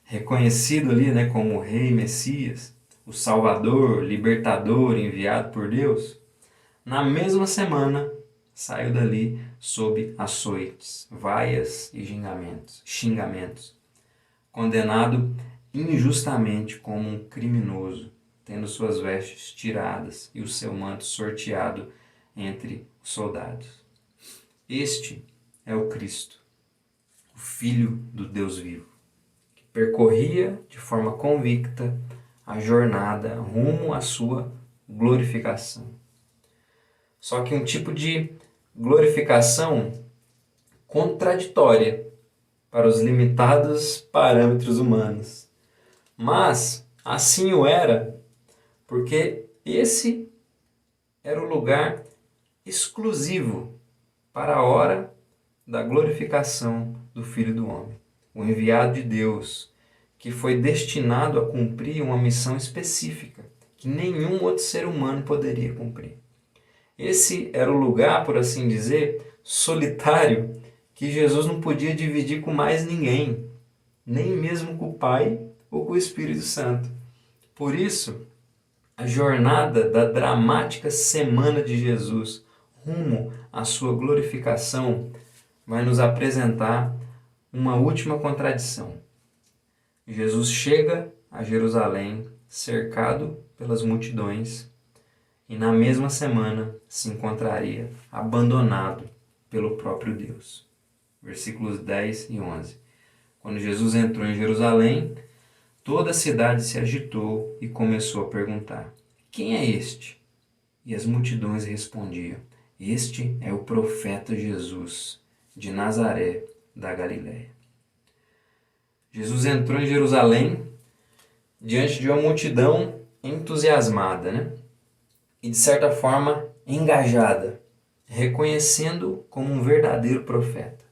reconhecido ali, né, como o Rei Messias, o Salvador, libertador enviado por Deus, na mesma semana saiu dali sob açoites, vaias e xingamentos, condenado injustamente como um criminoso, tendo suas vestes tiradas e o seu manto sorteado entre os soldados. Este é o Cristo, o Filho do Deus vivo, que percorria de forma convicta a jornada rumo à sua glorificação. Só que um tipo de glorificação contraditória para os limitados parâmetros humanos. Mas assim o era, porque esse era o lugar exclusivo para a hora da glorificação do Filho do Homem, o enviado de Deus, que foi destinado a cumprir uma missão específica que nenhum outro ser humano poderia cumprir. Esse era o lugar, por assim dizer, solitário, que Jesus não podia dividir com mais ninguém, nem mesmo com o Pai ou com o Espírito Santo. Por isso, a jornada da dramática semana de Jesus rumo à sua glorificação vai nos apresentar uma última contradição. Jesus chega a Jerusalém cercado pelas multidões e na mesma semana se encontraria abandonado pelo próprio Deus. Versículos 10 e 11. Quando Jesus entrou em Jerusalém, toda a cidade se agitou e começou a perguntar: quem é este? E as multidões respondiam: este é o profeta Jesus, de Nazaré, da Galiléia. Jesus entrou em Jerusalém diante de uma multidão entusiasmada, né? E de certa forma engajada, reconhecendo como um verdadeiro profeta,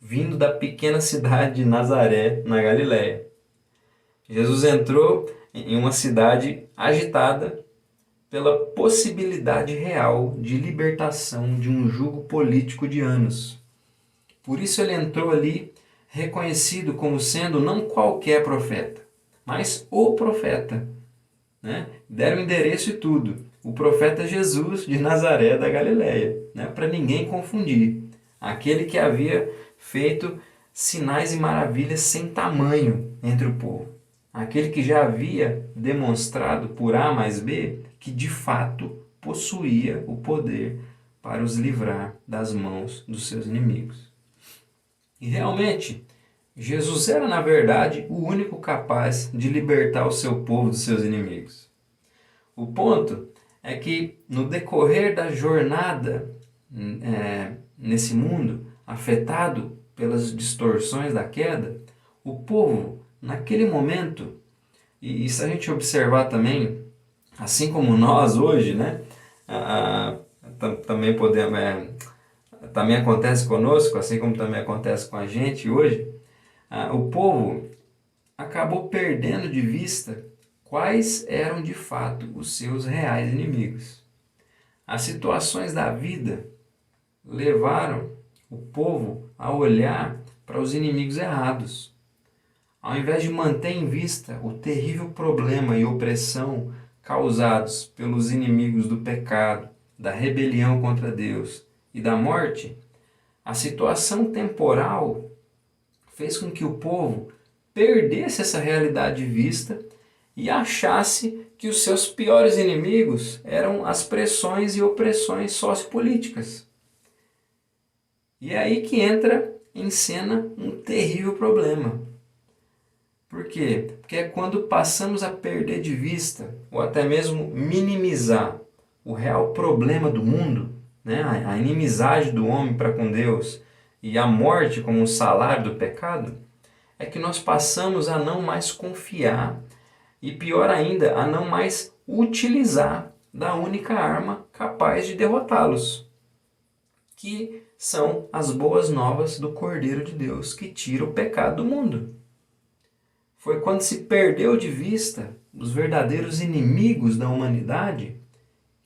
vindo da pequena cidade de Nazaré, na Galiléia. Jesus entrou em uma cidade agitada pela possibilidade real de libertação de um jugo político de anos. Por isso ele entrou ali reconhecido como sendo não qualquer profeta, mas o profeta, né? Deram endereço e tudo. O profeta Jesus de Nazaré da Galiléia, né? Para ninguém confundir. Aquele que havia feito sinais e maravilhas sem tamanho entre o povo. Aquele que já havia demonstrado por A mais B que de fato possuía o poder para os livrar das mãos dos seus inimigos. E realmente, Jesus era, na verdade, o único capaz de libertar o seu povo dos seus inimigos. O ponto é que, no decorrer da jornada nesse mundo, afetado pelas distorções da queda, o povo, naquele momento, e se a gente observar também, assim como nós hoje, né, também podemos, também acontece conosco, assim como também acontece com a gente hoje, o povo acabou perdendo de vista quais eram de fato os seus reais inimigos. As situações da vida levaram o povo a olhar para os inimigos errados. Ao invés de manter em vista o terrível problema e opressão causados pelos inimigos do pecado, da rebelião contra Deus e da morte, a situação temporal fez com que o povo perdesse essa realidade de vista e achasse que os seus piores inimigos eram as pressões e opressões sociopolíticas. E é aí que entra em cena um terrível problema. Por quê? Porque é quando passamos a perder de vista, ou até mesmo minimizar, o real problema do mundo, né? A inimizade do homem para com Deus e a morte como um salário do pecado, é que nós passamos a não mais confiar e, pior ainda, a não mais utilizar da única arma capaz de derrotá-los, que são as boas novas do Cordeiro de Deus, que tira o pecado do mundo. Foi quando se perdeu de vista os verdadeiros inimigos da humanidade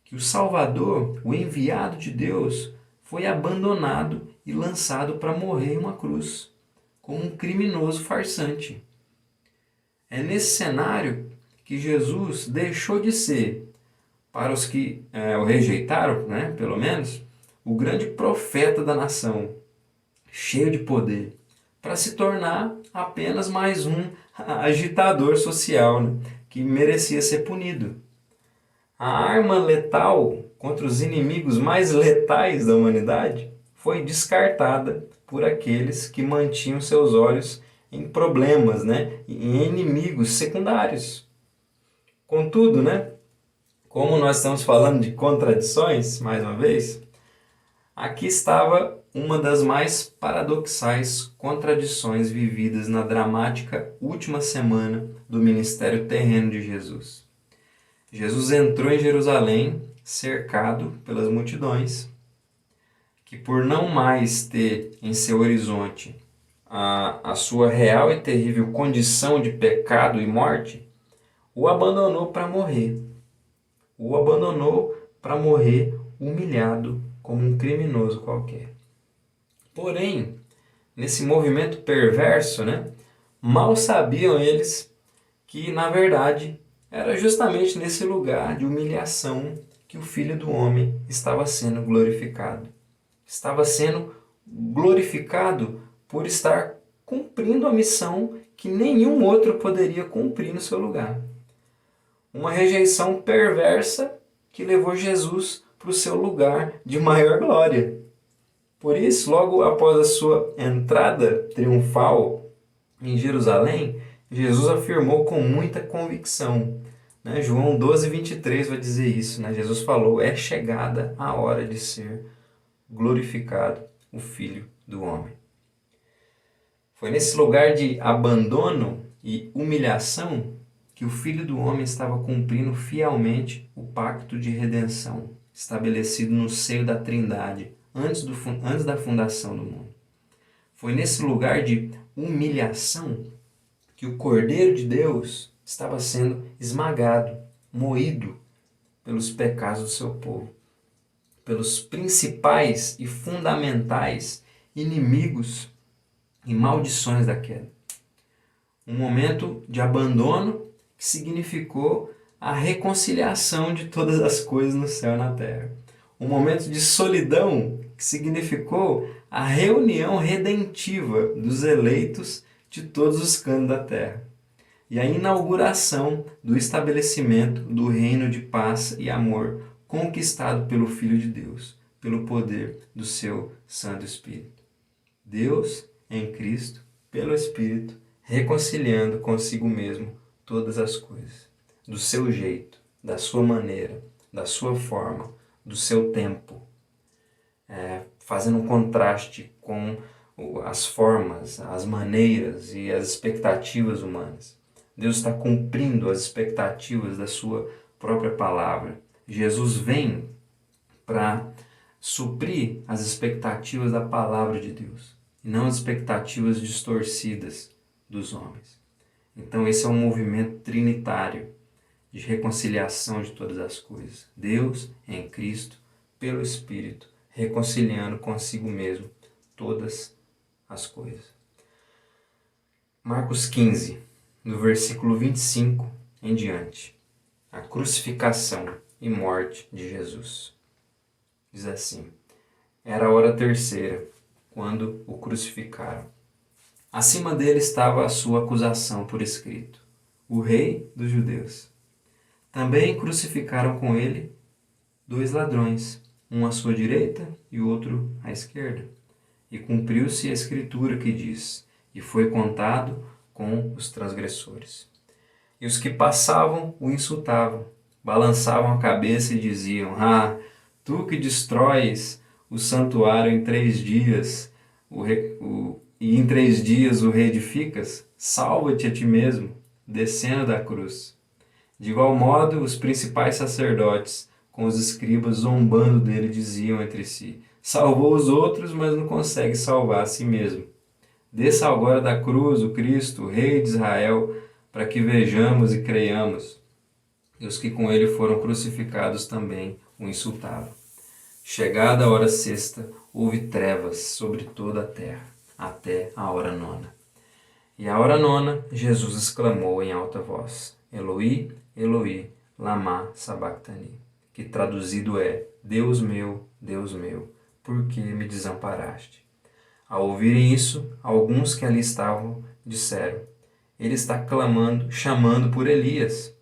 que o Salvador, o enviado de Deus, foi abandonado e lançado para morrer em uma cruz, como um criminoso farsante. É nesse cenário que Jesus deixou de ser, para os que o rejeitaram, né, pelo menos, o grande profeta da nação, cheio de poder, para se tornar apenas mais um agitador social, né, que merecia ser punido. A arma letal contra os inimigos mais letais da humanidade foi descartada por aqueles que mantinham seus olhos em problemas, né, em inimigos secundários. Contudo, né, como nós estamos falando de contradições, mais uma vez, aqui estava uma das mais paradoxais contradições vividas na dramática última semana do ministério terreno de Jesus. Jesus entrou em Jerusalém cercado pelas multidões, que por não mais ter em seu horizonte a sua real e terrível condição de pecado e morte, o abandonou para morrer. O abandonou para morrer humilhado como um criminoso qualquer. Porém, nesse movimento perverso, né, mal sabiam eles que, na verdade, era justamente nesse lugar de humilhação que o Filho do Homem estava sendo glorificado. Estava sendo glorificado por estar cumprindo a missão que nenhum outro poderia cumprir no seu lugar. Uma rejeição perversa que levou Jesus para o seu lugar de maior glória. Por isso, logo após a sua entrada triunfal em Jerusalém, Jesus afirmou com muita convicção. Né? João 12:23 vai dizer isso. Né? Jesus falou, é chegada a hora de ser glorificado o Filho do Homem. Foi nesse lugar de abandono e humilhação que o Filho do Homem estava cumprindo fielmente o pacto de redenção estabelecido no seio da Trindade antes da fundação do mundo. Foi nesse lugar de humilhação que o Cordeiro de Deus estava sendo esmagado, moído pelos pecados do seu povo, pelos principais e fundamentais inimigos e maldições da queda. Um momento de abandono que significou a reconciliação de todas as coisas no céu e na terra. Um momento de solidão que significou a reunião redentiva dos eleitos de todos os cantos da terra. E a inauguração do estabelecimento do reino de paz e amor conquistado pelo Filho de Deus, pelo poder do seu Santo Espírito. Deus em Cristo, pelo Espírito, reconciliando consigo mesmo todas as coisas, do seu jeito, da sua maneira, da sua forma, do seu tempo, fazendo um contraste com as formas, as maneiras e as expectativas humanas. Deus está cumprindo as expectativas da sua própria palavra. Jesus vem para suprir as expectativas da palavra de Deus, e não as expectativas distorcidas dos homens. Então esse é um movimento trinitário de reconciliação de todas as coisas. Deus em Cristo, pelo Espírito, reconciliando consigo mesmo todas as coisas. Marcos 15, no versículo 25 em diante. A crucificação e morte de Jesus. Diz assim: era a hora terceira, quando o crucificaram. Acima dele estava a sua acusação por escrito: o Rei dos Judeus. Também crucificaram com ele 2 ladrões, um à sua direita e o outro à esquerda. E cumpriu-se a escritura que diz: e foi contado com os transgressores. E os que passavam o insultavam, balançavam a cabeça e diziam: tu que destróis o santuário em 3 dias, e em 3 dias o reedificas, salva-te a ti mesmo, descendo da cruz. De igual modo, os principais sacerdotes, com os escribas zombando dele, diziam entre si: salvou os outros, mas não consegue salvar a si mesmo. Desça agora da cruz o Cristo, o Rei de Israel, para que vejamos e creiamos. E os que com ele foram crucificados também o insultavam. Chegada a hora sexta, houve trevas sobre toda a terra, até a hora nona. E à hora nona, Jesus exclamou em alta voz: Eloi, Eloi, lama sabachthani, que traduzido é: Deus meu, por que me desamparaste? Ao ouvirem isso, alguns que ali estavam disseram: Ele está clamando, chamando por Elias.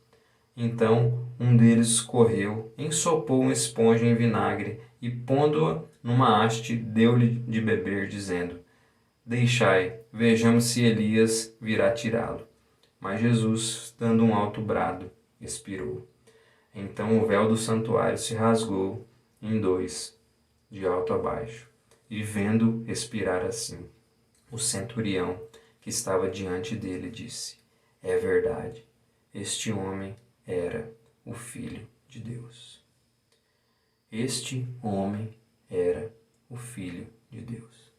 Então um deles correu, ensopou uma esponja em vinagre e, pondo-a numa haste, deu-lhe de beber, dizendo: Deixai, vejamos se Elias virá tirá-lo. Mas Jesus, dando um alto brado, expirou. Então o véu do santuário se rasgou em dois, de alto a baixo, e vendo expirar assim, o centurião que estava diante dele disse: É verdade, este homem era o Filho de Deus. Este homem era o Filho de Deus.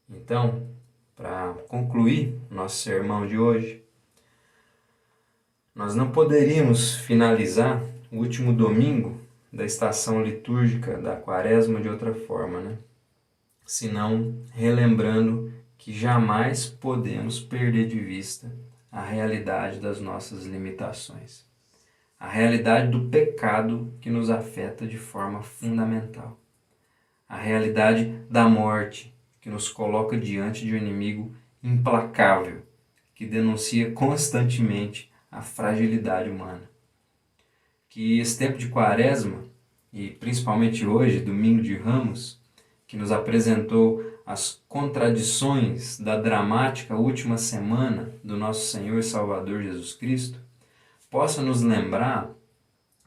Então, para concluir nosso sermão de hoje, nós não poderíamos finalizar o último domingo da estação litúrgica da Quaresma de outra forma, né? Senão relembrando que jamais podemos perder de vista a realidade das nossas limitações, a realidade do pecado que nos afeta de forma fundamental, a realidade da morte que nos coloca diante de um inimigo implacável, que denuncia constantemente a fragilidade humana. Que esse tempo de Quaresma, e principalmente hoje, domingo de Ramos, que nos apresentou as contradições da dramática última semana do nosso Senhor e Salvador Jesus Cristo, possa nos lembrar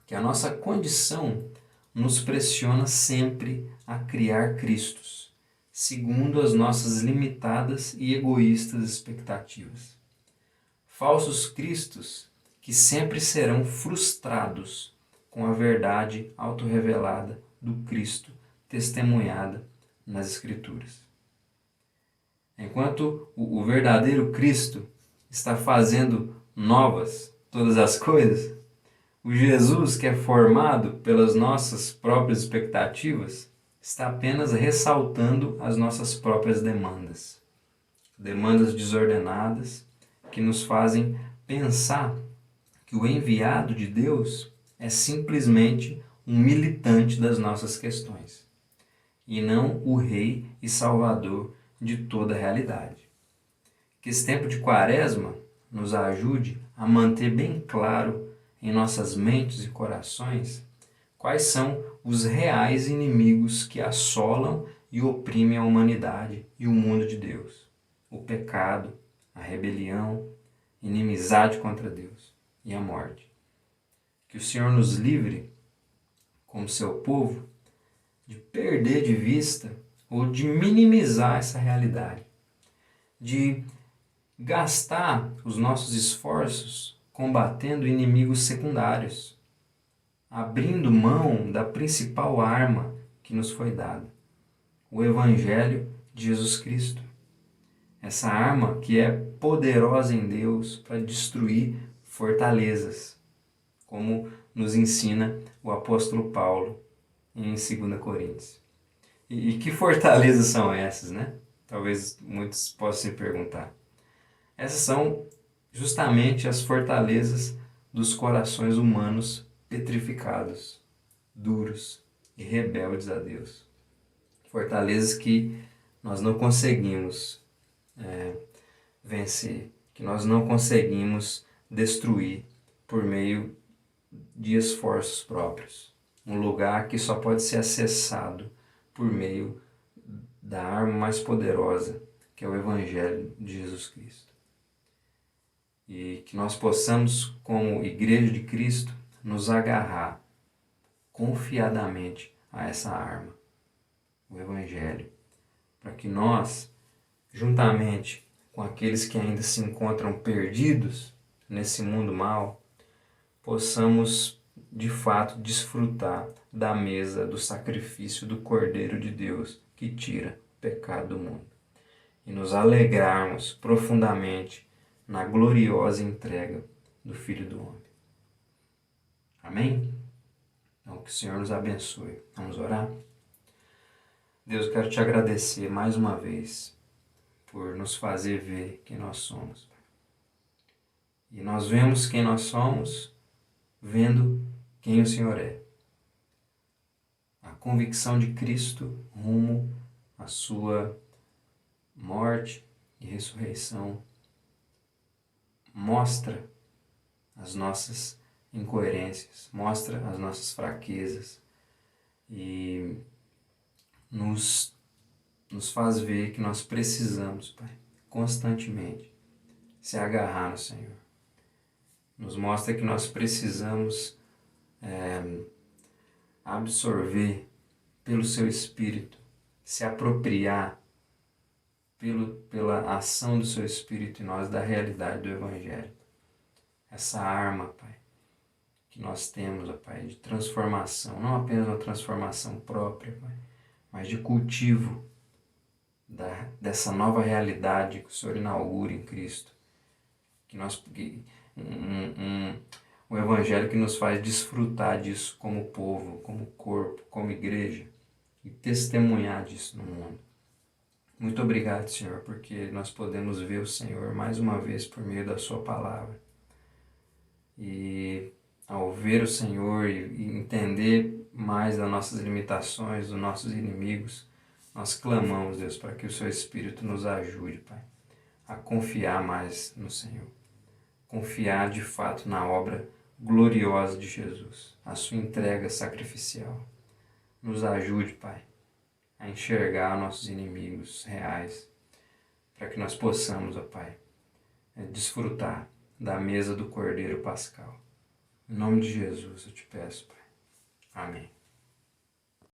que a nossa condição nos pressiona sempre a criar Cristos, segundo as nossas limitadas e egoístas expectativas. Falsos cristos que sempre serão frustrados com a verdade autorrevelada do Cristo testemunhada nas Escrituras. Enquanto o verdadeiro Cristo está fazendo novas todas as coisas, o Jesus que é formado pelas nossas próprias expectativas está apenas ressaltando as nossas próprias demandas. Demandas desordenadas que nos fazem pensar que o enviado de Deus é simplesmente um militante das nossas questões e não o Rei e Salvador de toda a realidade. Que esse tempo de Quaresma nos ajude a manter bem claro em nossas mentes e corações quais são os reais inimigos que assolam e oprimem a humanidade e o mundo de Deus. O pecado, a rebelião, inimizade contra Deus e a morte. Que o Senhor nos livre, como seu povo, de perder de vista ou de minimizar essa realidade, de gastar os nossos esforços combatendo inimigos secundários, abrindo mão da principal arma que nos foi dada, o Evangelho de Jesus Cristo. Essa arma que é poderosa em Deus para destruir fortalezas, como nos ensina o apóstolo Paulo em 2 Coríntios. E que fortalezas são essas, né? Talvez muitos possam se perguntar. Essas são justamente as fortalezas dos corações humanos petrificados, duros e rebeldes a Deus. Fortalezas que nós não conseguimos vencer, que nós não conseguimos destruir por meio de esforços próprios. Um lugar que só pode ser acessado por meio da arma mais poderosa, que é o Evangelho de Jesus Cristo. E que nós possamos, como Igreja de Cristo, nos agarrar confiadamente a essa arma, o Evangelho, para que nós, juntamente com aqueles que ainda se encontram perdidos nesse mundo mau, possamos de fato desfrutar da mesa do sacrifício do Cordeiro de Deus que tira o pecado do mundo e nos alegrarmos profundamente na gloriosa entrega do Filho do Homem. Amém? Então que o Senhor nos abençoe. Vamos orar? Deus, eu quero te agradecer mais uma vez por nos fazer ver quem nós somos, Pai. E nós vemos quem nós somos vendo quem o Senhor é. A convicção de Cristo rumo à sua morte e ressurreição mostra as nossas incoerências, mostra as nossas fraquezas e nos faz ver que nós precisamos, Pai, constantemente se agarrar no Senhor. Nos mostra que nós precisamos absorver pelo Seu Espírito, se apropriar pela ação do Seu Espírito em nós da realidade do Evangelho. Essa arma, Pai, que nós temos, ó Pai, de transformação, não apenas uma transformação própria, Pai, mas de cultivo dessa nova realidade que o Senhor inaugura em Cristo. Um Evangelho que nos faz desfrutar disso como povo, como corpo, como igreja e testemunhar disso no mundo. Muito obrigado, Senhor, porque nós podemos ver o Senhor mais uma vez por meio da Sua palavra. E ao ver o Senhor e entender mais das nossas limitações, dos nossos inimigos, nós clamamos, Deus, para que o Seu Espírito nos ajude, Pai, a confiar mais no Senhor. Confiar de fato na obra gloriosa de Jesus, a Sua entrega sacrificial. Nos ajude, Pai, a enxergar nossos inimigos reais, para que nós possamos, ó Pai, desfrutar da mesa do Cordeiro Pascal. Em nome de Jesus eu te peço, Pai. Amém.